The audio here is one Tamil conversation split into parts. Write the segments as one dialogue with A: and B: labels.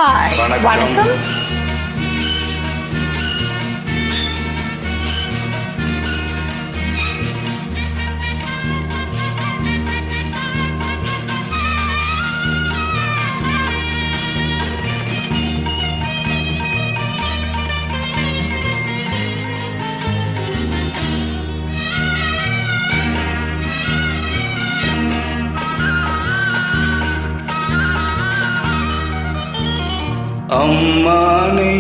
A: வணக்கம்.
B: அம்மானை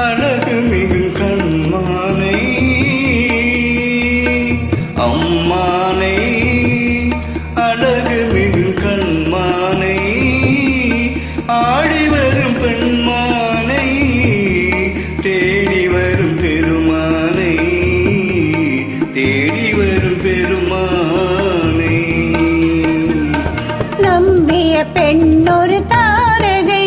B: அழகு மிகு கண்மானை, அம்மானை அழகு மிகு கண்மானை, ஆடி வரும் பெண்மானை தேடி வரும் பெருமானை, தேடி வரும் பெருமானை.
A: நம்பிய பெண்ணொரு தாரகை,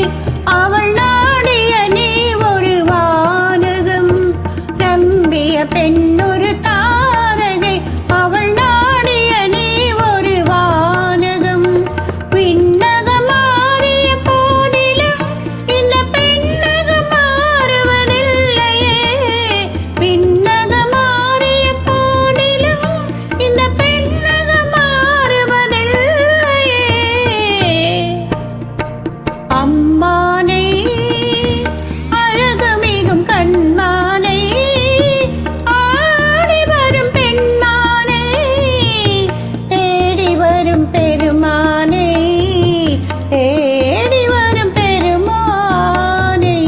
A: அவள் நாடிய நீ ஒரு வானகம். நம்பிய பெண்ணொரு தாரகை, அவள் நாடிய நீ ஒரு வானகம். விண்ணகம் மாறிய போதிலும் இந்த பெண்ணகம் மாறுவதில்லையே. விண்ணகம் மாறிய போதிலும் இந்த பெண்ணகம் மாறுவதில்லையே. அம்மானை அழகு மிகும் கண்மானை, ஆடி வரும் பெண்மானை தேடி வரும் பெருமானை, தேடி வரும் பெருமானை.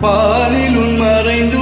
B: பாலில் உன் மறைந்து